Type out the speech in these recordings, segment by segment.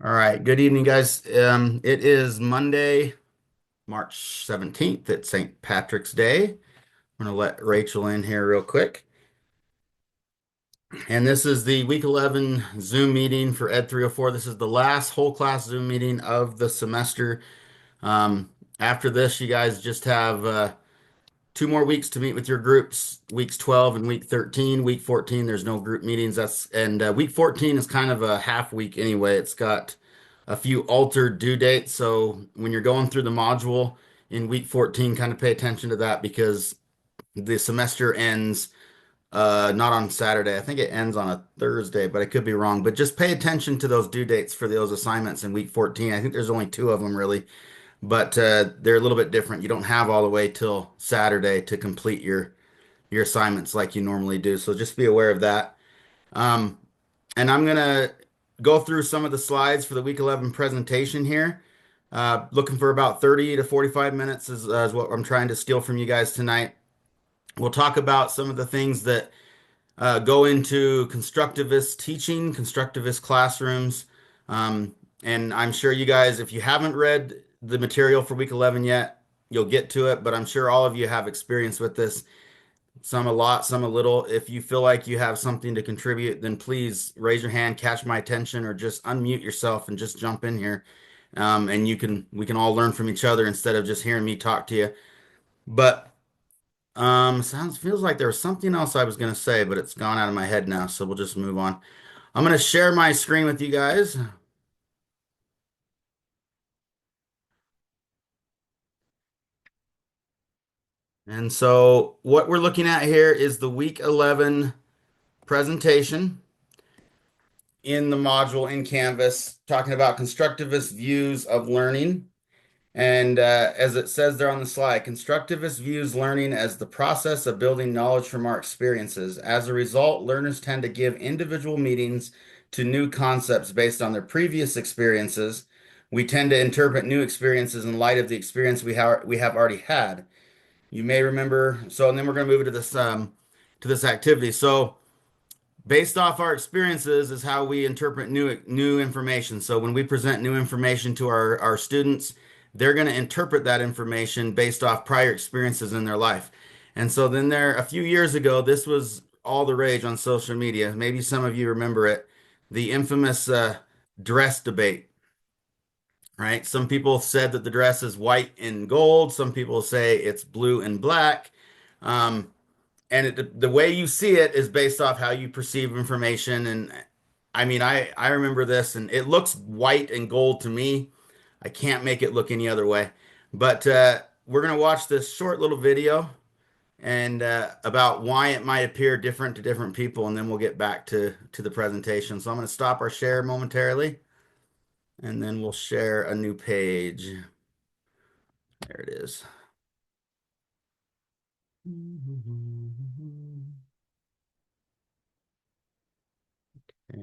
All right. Good evening, guys. It is Monday, March 17th. It's St. Patrick's Day. I'm going to let Rachel in here real quick. And this is the week 11 Zoom meeting for Ed 304. This is the last whole class Zoom meeting of the semester. After this, you guys just have 2 more weeks to meet with your groups, weeks 12 and week 13. Week 14, there's no group meetings. Week 14 is kind of a half week anyway. It's got a few altered due dates. So when you're going through the module in week 14, kind of pay attention to that because the semester ends not on Saturday. I think it ends on a Thursday, but I could be wrong. But just pay attention to those due dates for those assignments in week 14. I think there's only two of them really, but they're a little bit different. You don't have all the way till Saturday to complete your assignments like you normally do. So just be aware of that. Um, and I'm gonna go through some of the slides for the week 11 presentation here. Looking for about 30 to 45 minutes is what I'm trying to steal from you guys tonight. We'll talk about some of the things that go into constructivist teaching, constructivist classrooms. Um, and I'm sure you guys, if you haven't read the material for week 11 yet, you'll get to it, but I'm sure all of you have experience with this, some a lot, some a little. If you feel like you have something to contribute, then please raise your hand, catch my attention, or just unmute yourself and just jump in here. And we can all learn from each other instead of just hearing me talk to you. But feels like there was something else I was gonna say, but it's gone out of my head now, so we'll just move on. I'm gonna share my screen with you guys. And so what we're looking at here is the week 11 presentation in the module in Canvas, talking about constructivist views of learning. And as it says there on the slide, constructivist views learning as the process of building knowledge from our experiences. As a result, learners tend to give individual meanings to new concepts based on their previous experiences. We tend to interpret new experiences in light of the experience we have already had. You may remember. So, and then we're going to move to this activity. So, based off our experiences is how we interpret new information. So when we present new information to our students, they're going to interpret that information based off prior experiences in their life. And so then a few years ago, this was all the rage on social media. Maybe some of you remember it, the infamous dress debate, right? Some people said that the dress is white and gold. Some people say it's blue and black. Um, and the way you see it is based off how you perceive information. And I mean, I remember this, and it looks white and gold to me. I can't make it look any other way. But we're gonna watch this short little video and about why it might appear different to different people, and then we'll get back to the presentation. So I'm gonna stop our share momentarily, and then we'll share a new page. There it is. Okay.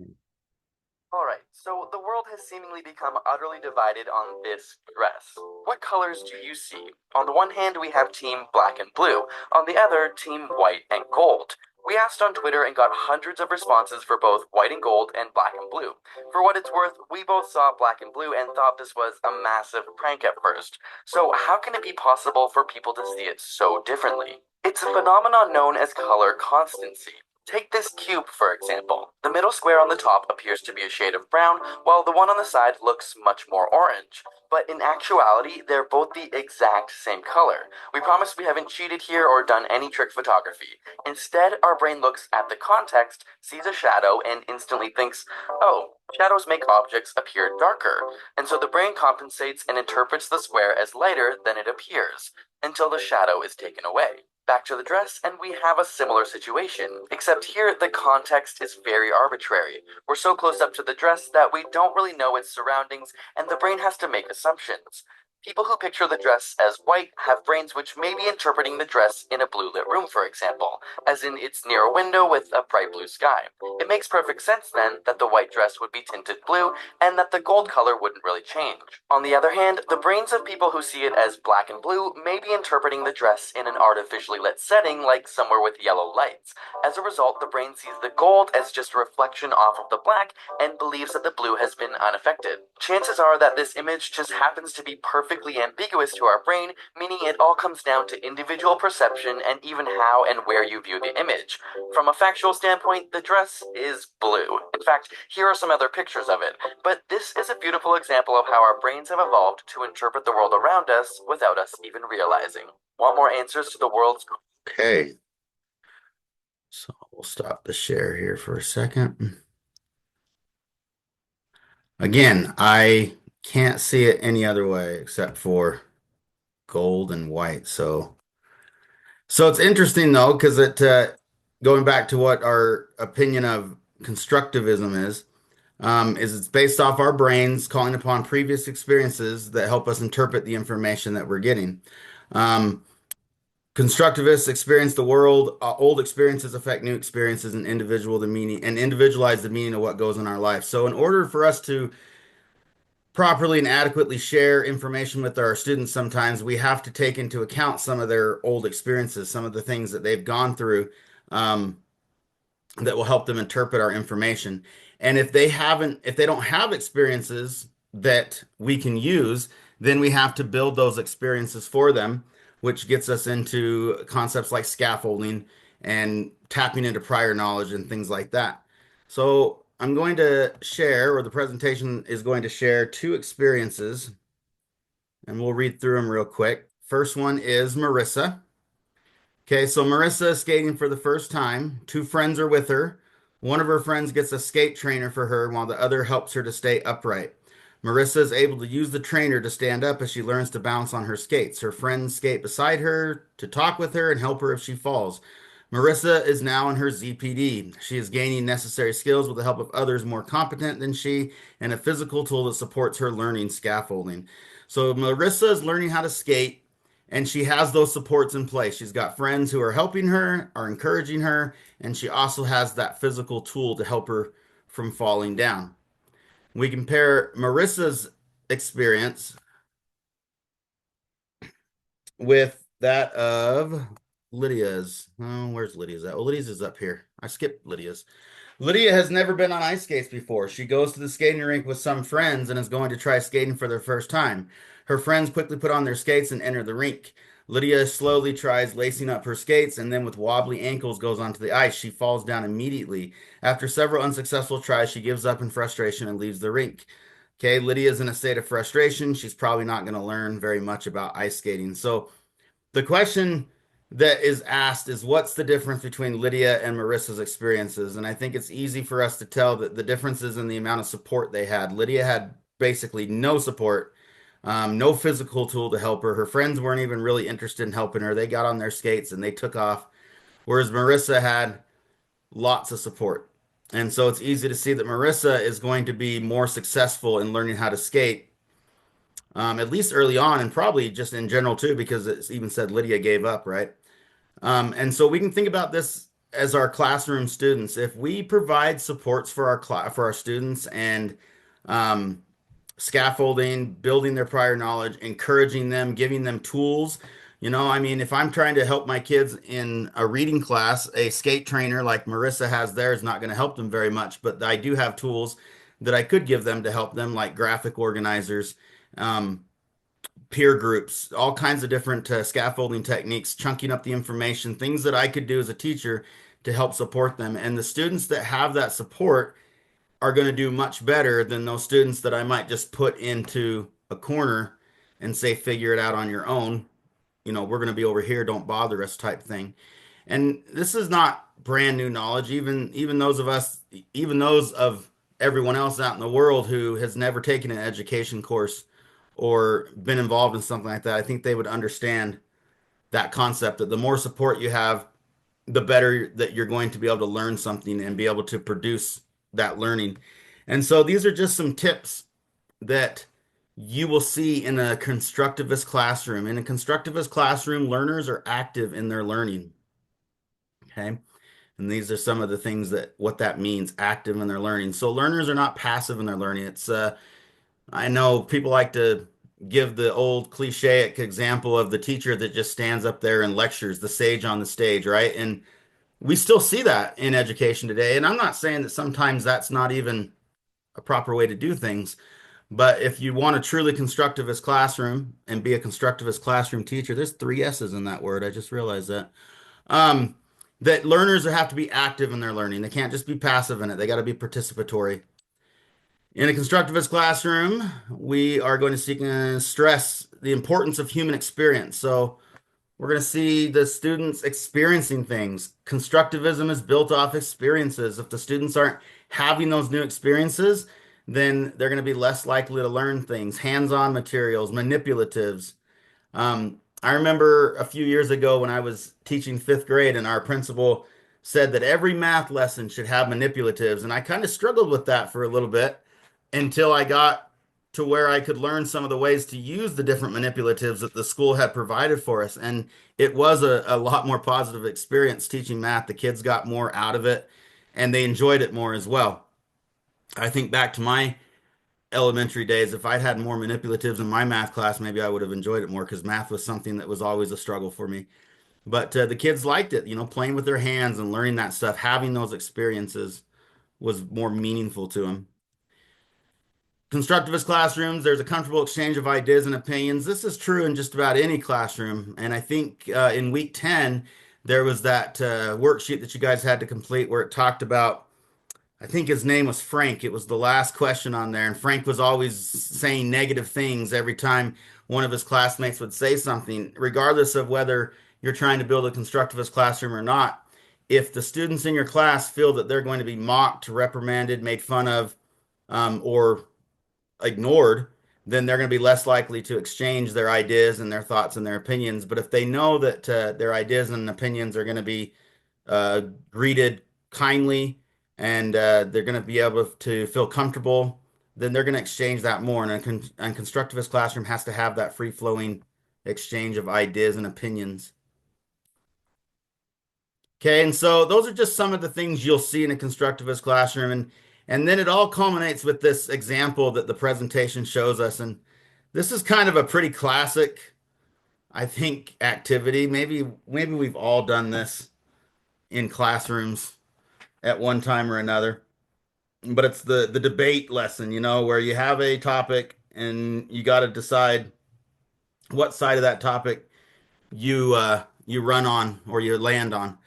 Alright, so the world has seemingly become utterly divided on this dress. What colors do you see? On the one hand, we have team black and blue. On the other, team white and gold. We asked on Twitter and got hundreds of responses for both white and gold and black and blue. For what it's worth, we both saw black and blue and thought this was a massive prank at first. So how can it be possible for people to see it so differently? It's a phenomenon known as color constancy. Take this cube, for example. The middle square on the top appears to be a shade of brown, while the one on the side looks much more orange. But in actuality, they're both the exact same color. We promise we haven't cheated here or done any trick photography. Instead, our brain looks at the context, sees a shadow, and instantly thinks, oh, shadows make objects appear darker. And so the brain compensates and interprets the square as lighter than it appears, until the shadow is taken away. Back to the dress, and we have a similar situation, except here the context is very arbitrary. We're so close up to the dress that we don't really know its surroundings, and the brain has to make assumptions. People who picture the dress as white have brains which may be interpreting the dress in a blue lit room, for example, as in it's near a window with a bright blue sky. It makes perfect sense then that the white dress would be tinted blue and that the gold color wouldn't really change. On the other hand, the brains of people who see it as black and blue may be interpreting the dress in an artificially lit setting, like somewhere with yellow lights. As a result, the brain sees the gold as just a reflection off of the black and believes that the blue has been unaffected. Chances are that this image just happens to be perfectly ambiguous to our brain, meaning it all comes down to individual perception and even how and where you view the image. From a factual standpoint, the dress is blue. In fact, here are some other pictures of it. But this is a beautiful example of how our brains have evolved to interpret the world around us without us even realizing. Want more answers to the world's... Okay. So we'll stop the share here for a second. Again, I can't see it any other way except for gold and white. So it's interesting though, because going back to what our opinion of constructivism is it's based off our brains calling upon previous experiences that help us interpret the information that we're getting. Constructivists experience the world. Old experiences affect new experiences and individualize the meaning of what goes in our life. So in order for us to properly and adequately share information with our students, sometimes we have to take into account some of their old experiences, some of the things that they've gone through, that will help them interpret our information. And if they don't have experiences that we can use, then we have to build those experiences for them, which gets us into concepts like scaffolding and tapping into prior knowledge and things like that. So I'm going to share, or the presentation is going to share, two experiences, and we'll read through them real quick. First one is Marissa. Okay, so Marissa is skating for the first time. Two friends are with her. One of her friends gets a skate trainer for her, while the other helps her to stay upright. Marissa is able to use the trainer to stand up as she learns to balance on her skates. Her friends skate beside her to talk with her and help her if she falls. Marissa is now in her ZPD. She is gaining necessary skills with the help of others more competent than she and a physical tool that supports her learning scaffolding. So Marissa is learning how to skate and she has those supports in place. She's got friends who are helping her, are encouraging her, and she also has that physical tool to help her from falling down. We compare Marissa's experience with that of Lydia's. Oh, where's Lydia's at? Oh, Lydia's is up here. I skipped Lydia's. Lydia has never been on ice skates before. She goes to the skating rink with some friends and is going to try skating for their first time. Her friends quickly put on their skates and enter the rink. Lydia slowly tries lacing up her skates and then with wobbly ankles goes onto the ice. She falls down immediately. After several unsuccessful tries, she gives up in frustration and leaves the rink. Okay, Lydia's in a state of frustration. She's probably not going to learn very much about ice skating. So the question that is asked is what's the difference between Lydia and Marissa's experiences? And I think it's easy for us to tell that the difference is in the amount of support they had. Lydia had basically no support, no physical tool to help her. Her friends weren't even really interested in helping her. They got on their skates and they took off, whereas Marissa had lots of support. And so it's easy to see that Marissa is going to be more successful in learning how to skate, at least early on, and probably just in general too, because it's even said Lydia gave up, right? And so we can think about this as our classroom students. If we provide supports for our students and scaffolding, building their prior knowledge, encouraging them, giving them tools. I mean, if I'm trying to help my kids in a reading class, a skate trainer like Marissa has there is not going to help them very much, but I do have tools that I could give them to help them, like graphic organizers, peer groups, all kinds of different scaffolding techniques, chunking up the information, things that I could do as a teacher to help support them. And the students that have that support are going to do much better than those students that I might just put into a corner and say, figure it out on your own. We're going to be over here, don't bother us type thing. And this is not brand new knowledge. Even those of us, even those of everyone else out in the world who has never taken an education course or been involved in something like that, I think they would understand that concept that the more support you have, the better that you're going to be able to learn something and be able to produce that learning. And so these are just some tips that you will see in a constructivist classroom. In a constructivist classroom, learners are active in their learning. Okay. And these are some of the things that what that means, active in their learning. So learners are not passive in their learning. I know people like to give the old cliche example of the teacher that just stands up there and lectures, the sage on the stage, right? And we still see that in education today. And I'm not saying that sometimes that's not even a proper way to do things. But if you want a truly constructivist classroom and be a constructivist classroom teacher, there's three S's in that word. I just realized that. Um, that learners have to be active in their learning. They can't just be passive in it. They got to be participatory. In a constructivist classroom, we are going to seek and stress the importance of human experience. So we're going to see the students experiencing things. Constructivism is built off experiences. If the students aren't having those new experiences, then they're going to be less likely to learn things, hands-on materials, manipulatives. I remember a few years ago when I was teaching fifth grade, and our principal said that every math lesson should have manipulatives. And I kind of struggled with that for a little bit until I got to where I could learn some of the ways to use the different manipulatives that the school had provided for us. And it was a lot more positive experience teaching math. The kids got more out of it and they enjoyed it more as well. I think back to my elementary days, if I'd had more manipulatives in my math class, maybe I would have enjoyed it more because math was something that was always a struggle for me. But the kids liked it, playing with their hands and learning that stuff, having those experiences was more meaningful to them. Constructivist classrooms, there's a comfortable exchange of ideas and opinions. This is true in just about any classroom. And I think in week 10, there was that worksheet that you guys had to complete where it talked about, I think his name was Frank. It was the last question on there. And Frank was always saying negative things every time one of his classmates would say something, regardless of whether you're trying to build a constructivist classroom or not. If the students in your class feel that they're going to be mocked, reprimanded, made fun of, or ignored, then they're going to be less likely to exchange their ideas and their thoughts and their opinions. But if they know that their ideas and opinions are going to be greeted kindly and they're going to be able to feel comfortable, then they're going to exchange that more. And constructivist classroom has to have that free flowing exchange of ideas and opinions. Okay, and so those are just some of the things you'll see in a constructivist classroom, and then it all culminates with this example that the presentation shows us. And this is kind of a pretty classic, I think, activity. Maybe we've all done this in classrooms at one time or another. But it's the debate lesson, where you have a topic and you got to decide what side of that topic you run on or you land on.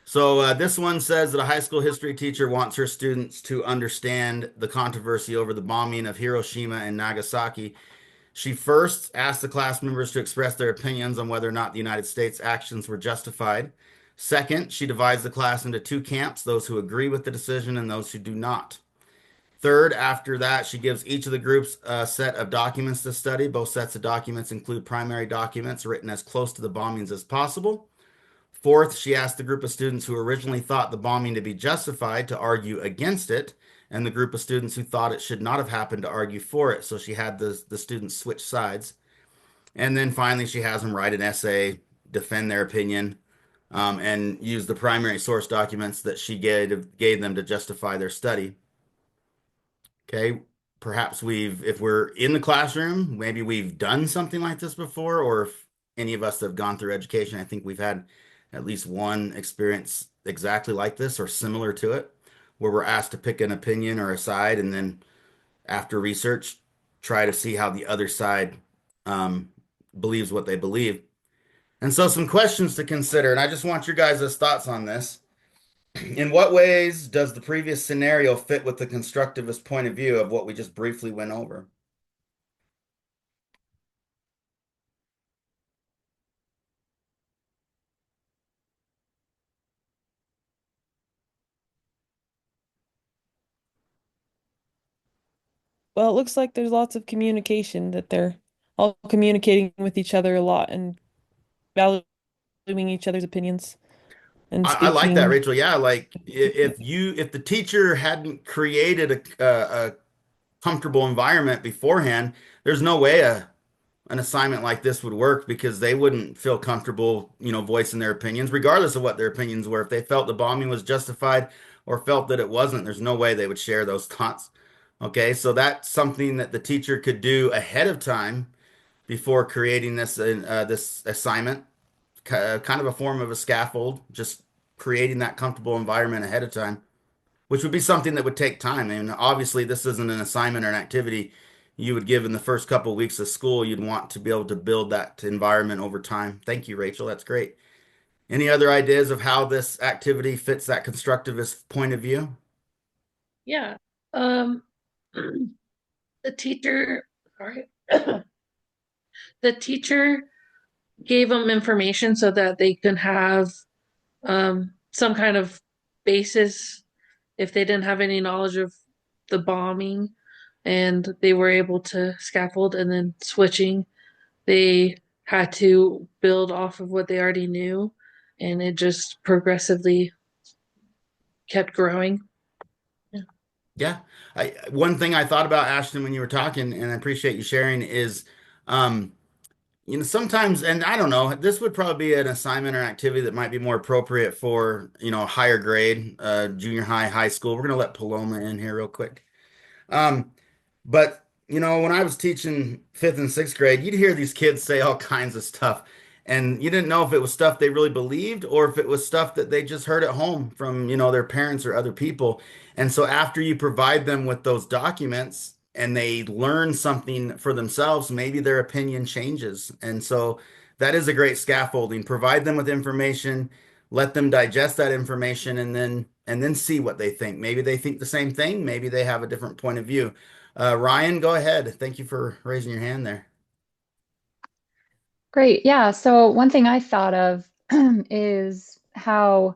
So this one says that a high school history teacher wants her students to understand the controversy over the bombing of Hiroshima and Nagasaki. She first asked the class members to express their opinions on whether or not the United States' actions were justified. Second, she divides the class into two camps, those who agree with the decision and those who do not. Third, after that, she gives each of the groups a set of documents to study. Both sets of documents include primary documents written as close to the bombings as possible. Fourth, she asked the group of students who originally thought the bombing to be justified to argue against it, and the group of students who thought it should not have happened to argue for it. So she had the students switch sides. And then finally, she has them write an essay, defend their opinion, and use the primary source documents that she gave them to justify their study. Okay, perhaps if we're in the classroom, maybe we've done something like this before, or if any of us that have gone through education, I think we've had at least one experience exactly like this or similar to it, where we're asked to pick an opinion or a side, and then after research, try to see how the other side um, believes what they believe. And so, some questions to consider, and I just want your guys' thoughts on this. In what ways does the previous scenario fit with the constructivist point of view of what we just briefly went over? Well, it looks like there's lots of communication that they're all communicating with each other a lot and valuing each other's opinions and I like that, speaking. Rachel. Yeah, like if the teacher hadn't created a comfortable environment beforehand, there's no way an assignment like this would work because they wouldn't feel comfortable, voicing their opinions, regardless of what their opinions were. If they felt the bombing was justified or felt that it wasn't, there's no way they would share those thoughts. Okay, so that's something that the teacher could do ahead of time before creating this assignment, kind of a form of a scaffold, just creating that comfortable environment ahead of time, which would be something that would take time. And obviously, this isn't an assignment or an activity you would give in the first couple of weeks of school. You'd want to be able to build that environment over time. Thank you, Rachel. That's great. Any other ideas of how this activity fits that constructivist point of view? Yeah. The teacher, sorry, the teacher gave them information so that they can have some kind of basis if they didn't have any knowledge of the bombing, and they were able to scaffold, and then switching, they had to build off of what they already knew, and it just progressively kept growing. Yeah. Yeah. One thing I thought about, Ashton, when you were talking, and I appreciate you sharing, is um, sometimes, and I don't know, this would probably be an assignment or activity that might be more appropriate for, higher grade, junior high, high school. We're going to let Paloma in here real quick. Um, but when I was teaching fifth and sixth grade, you'd hear these kids say all kinds of stuff, and you didn't know if it was stuff they really believed or if it was stuff that they just heard at home from, their parents or other people. And so after you provide them with those documents and they learn something for themselves, maybe their opinion changes. And so that is a great scaffolding. Provide them with information, let them digest that information, and then see what they think. Maybe they think the same thing. Maybe they have a different point of view. Ryan, go ahead. Thank you for raising your hand there. Great. Yeah. So one thing I thought of is how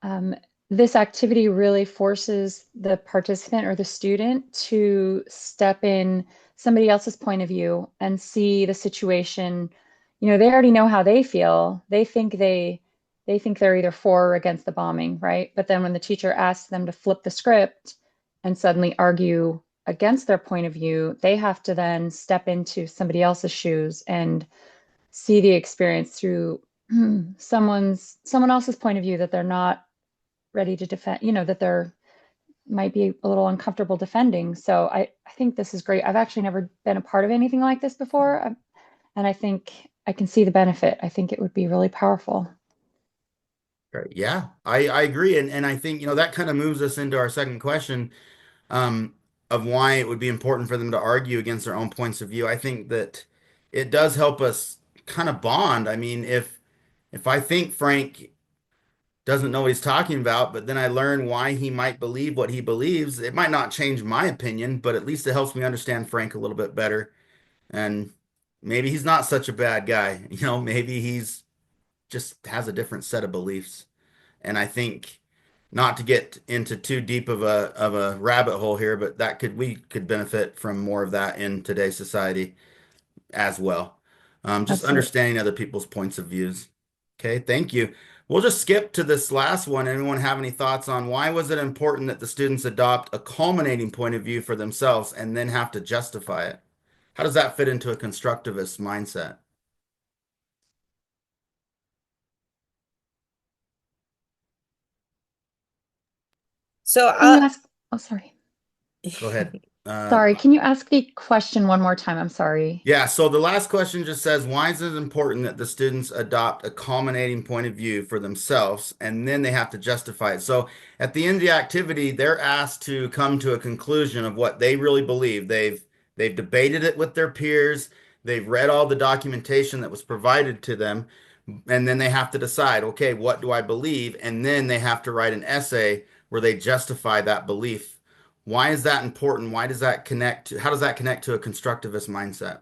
um, this activity really forces the participant or the student to step in somebody else's point of view and see the situation. They already know how they feel. They think they're either for or against the bombing, right? But then when the teacher asks them to flip the script and suddenly argue against their point of view, they have to then step into somebody else's shoes and see the experience through someone else's point of view that they're not ready to defend, that they're might be a little uncomfortable defending. So I think this is great. I've actually never been a part of anything like this before. And I think I can see the benefit. I think it would be really powerful. Right. Yeah, I agree. And I think, that kind of moves us into our second question, um, of why it would be important for them to argue against their own points of view. I think that it does help us kind of bond. I mean, if I think Frank doesn't know what he's talking about, but then I learn why he might believe what he believes, it might not change my opinion, but at least it helps me understand Frank a little bit better. And maybe he's not such a bad guy. Maybe he's just has a different set of beliefs. And I think, not to get into too deep of a rabbit hole here, but we could benefit from more of that in today's society as well. Just Absolutely. understanding other people's points of views. Okay, thank you. We'll just skip to this last one. Anyone have any thoughts on why was it important that the students adopt a culminating point of view for themselves and then have to justify it? How does that fit into a constructivist mindset? So Can you ask? Oh, sorry. Go ahead. Sorry. Can you ask the question one more time? I'm sorry. Yeah, so the last question just says, why is it important that the students adopt a culminating point of view for themselves and then they have to justify it? So at the end of the activity, they're asked to come to a conclusion of what they really believe. They've debated it with their peers, they've read all the documentation that was provided to them, and then they have to decide, okay, what do I believe? And then they have to write an essay where they justify that belief. Why is that important? Why does that connect to, how does that connect to a constructivist mindset?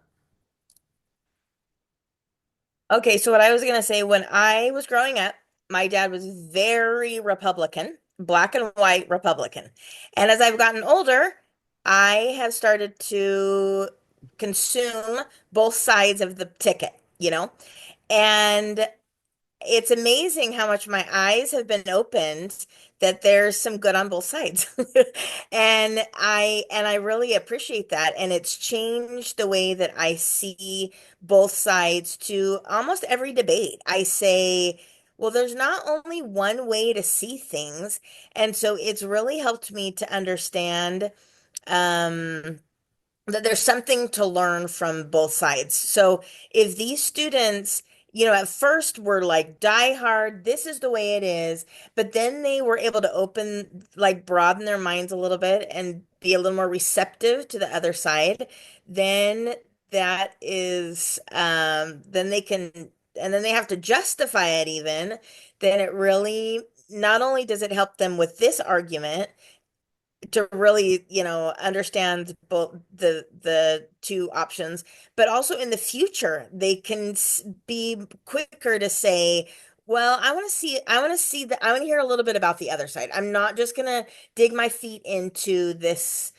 Okay, so what I was gonna say, when I was growing up, my dad was very Republican, black and white Republican. And as I've gotten older, I have started to consume both sides of the ticket, you know? And it's amazing how much my eyes have been opened that there's some good on both sides. And I really appreciate that. And it's changed the way that I see both sides to almost every debate. I say, well, there's not only one way to see things. And so it's really helped me to understand um that there's something to learn from both sides. So if these students, at first were like die hard, this is the way it is, but then they were able to broaden their minds a little bit and be a little more receptive to the other side, then that is, then they can, and then they have to justify it even, then it really, not only does it help them with this argument, to really, understand both the two options, but also in the future, they can be quicker to say, well, I want to hear a little bit about the other side. I'm not just gonna dig my feet into this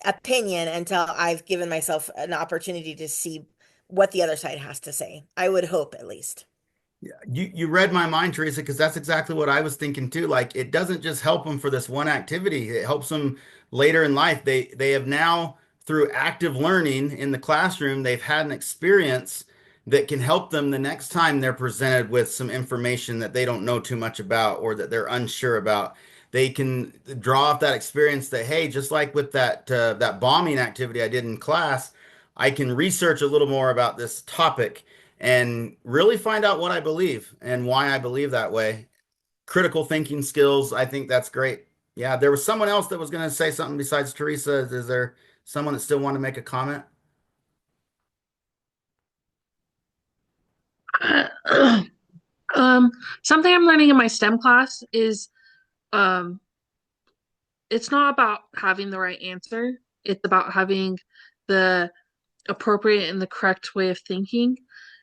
opinion until I've given myself an opportunity to see what the other side has to say. I would hope, at least. Yeah, you read my mind, Teresa, because that's exactly what I was thinking too. Like it doesn't just help them for this one activity. It helps them later in life. They have now, through active learning in the classroom, they've had an experience that can help them the next time they're presented with some information that they don't know too much about or that they're unsure about. They can draw off that experience that, hey, just like with that bombing activity I did in class, I can research a little more about this topic and really find out what I believe and why I believe that way. Critical thinking skills, I think that's great. Yeah, there was someone else that was going to say something besides Teresa. Is there someone that still want to make a comment? Something I'm learning in my STEM class is um, it's not about having the right answer. It's about having the appropriate and the correct way of thinking.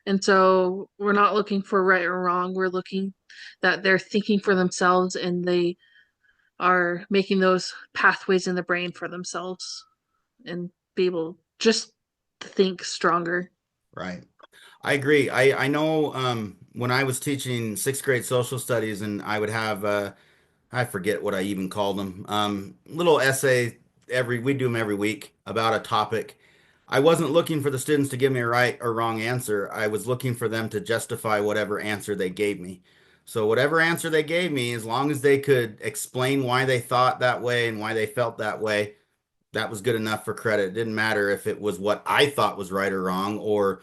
And so we're not looking for right or wrong. We're looking that they're thinking for themselves and they are making those pathways in the brain for themselves and be able just to think stronger. Right. I agree. I know when I was teaching sixth grade social studies and I would have I forget what I even called them. Little essay we do them every week about a topic. I wasn't looking for the students to give me a right or wrong answer. I was looking for them to justify whatever answer they gave me. So whatever answer they gave me, as long as they could explain why they thought that way and why they felt that way, that was good enough for credit. It didn't matter if it was what I thought was right or wrong, or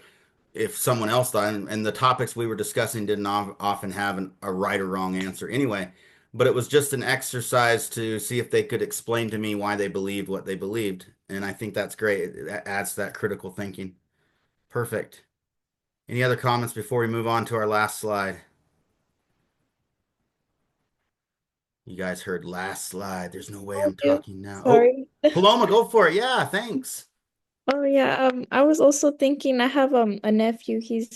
if someone else thought, and the topics we were discussing didn't often have a right or wrong answer anyway, but it was just an exercise to see if they could explain to me why they believed what they believed. And I think that's great. It adds to that critical thinking. Perfect. Any other comments before we move on to our last slide? You guys heard last slide. There's no way Oh, I'm yeah. talking now. Oh, Sorry. Paloma, go for it. Yeah, thanks. Oh yeah, I was also thinking I have a nephew. He's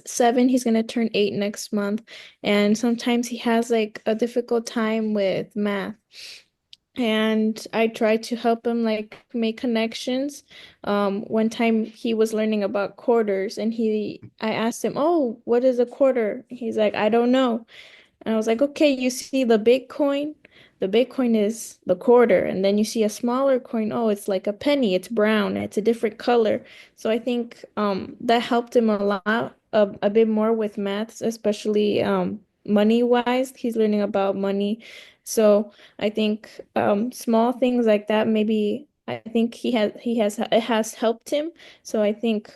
7, he's gonna turn 8 next month, and sometimes he has like a difficult time with math. And I try to help him like make connections. One time he was learning about quarters and I asked him, "Oh, what is a quarter?" He's like, "I don't know." And I was like, okay, you see the big coin? The big coin is the quarter. And then you see a smaller coin. Oh, it's like a penny. It's brown. It's a different color. So I think that helped him a lot, a bit more with maths, especially money wise. He's learning about money. So I think small things like that, maybe I think it has helped him. So I think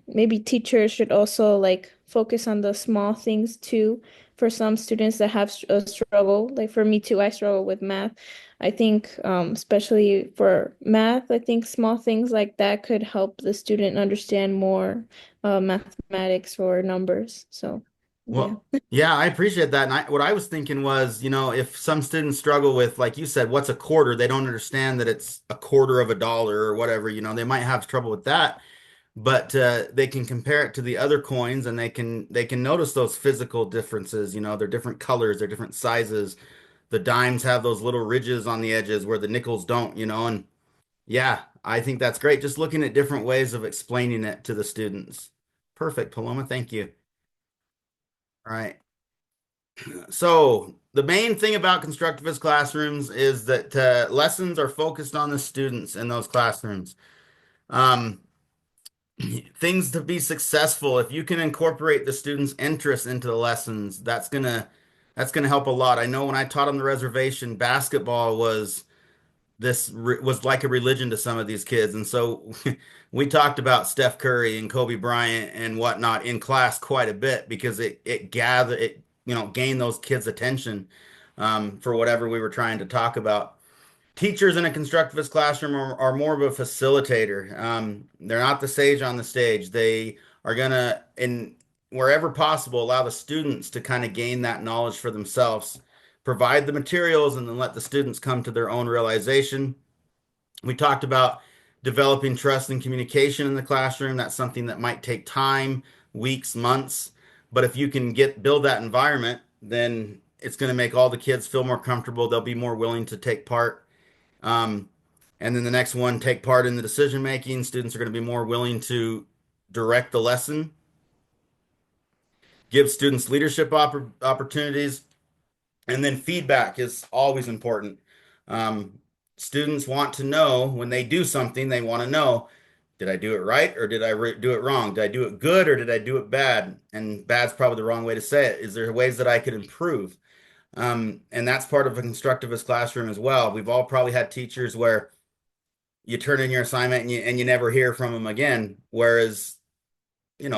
maybe teachers should also like focus on the small things too for some students that have a struggle. Like for me too, I struggle with math. I think, especially for math, I think small things like that could help the student understand more mathematics or numbers. So, yeah. Well, yeah, I appreciate that. And what I was thinking was, if some students struggle with, like you said, what's a quarter? They don't understand that it's a quarter of a dollar or whatever, they might have trouble with that, but they can compare it to the other coins and they can notice those physical differences. They're different colors, they're different sizes. The dimes have those little ridges on the edges where the nickels don't, and yeah, I think that's great. Just looking at different ways of explaining it to the students. Perfect, Paloma. Thank you. All right. So the main thing about constructivist classrooms is that lessons are focused on the students in those classrooms. Um, things to be successful, if you can incorporate the students' interest into the lessons, that's gonna help a lot. I know when I taught on the reservation, basketball was like a religion to some of these kids, and so we talked about Steph Curry and Kobe Bryant and whatnot in class quite a bit because it gained those kids' attention for whatever we were trying to talk about. Teachers in a constructivist classroom are more of a facilitator. They're not the sage on the stage. They are gonna, in wherever possible, allow the students to kind of gain that knowledge for themselves, provide the materials, and then let the students come to their own realization. We talked about developing trust and communication in the classroom. That's something that might take time, weeks, months. But if you can build that environment, then it's going to make all the kids feel more comfortable. They'll be more willing to take part. Um, and then the next one, take part in the decision making. Students are going to be more willing to direct the lesson, give students leadership opportunities, and then feedback is always important. Um, Students want to know when they do something, they want to know, did I do it right or did I do it wrong? Did I do it good or did I do it bad? And bad's probably the wrong way to say it. Is there ways that I could improve? And that's part of a constructivist classroom as well. We've all probably had teachers where you turn in your assignment and you never hear from them again. Whereas,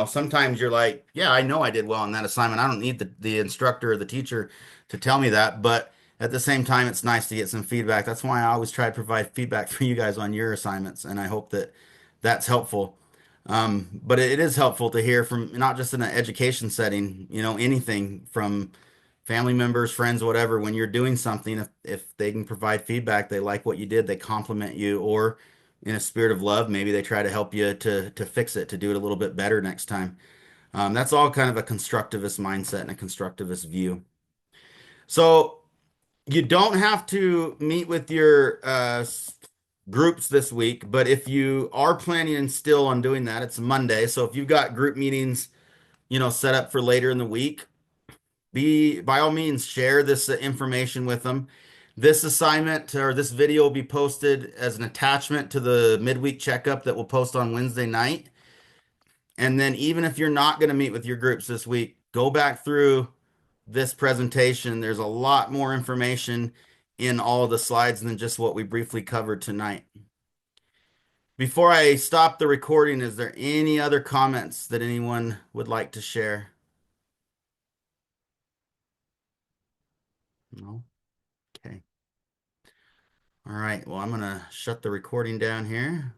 sometimes you're like, yeah, I know I did well on that assignment. I don't need the instructor or the teacher to tell me that. But at the same time, it's nice to get some feedback. That's why I always try to provide feedback for you guys on your assignments. And I hope that that's helpful. But it is helpful to hear from not just in an education setting, anything from family members, friends, whatever. When you're doing something, if they can provide feedback, they like what you did, they compliment you, or in a spirit of love, maybe they try to help you to fix it, to do it a little bit better next time. That's all kind of a constructivist mindset and a constructivist view. So you don't have to meet with your groups this week, but if you are planning and still on doing that, it's Monday. So if you've got group meetings, set up for later in the week, be by all means share this information with them. This assignment or this video will be posted as an attachment to the midweek checkup that we'll post on Wednesday night. And then even if you're not going to meet with your groups this week, go back through this presentation. There's a lot more information in all of the slides than just what we briefly covered tonight. Before I stop the recording, is there any other comments that anyone would like to share? No? Okay. All right. Well, I'm going to shut the recording down here.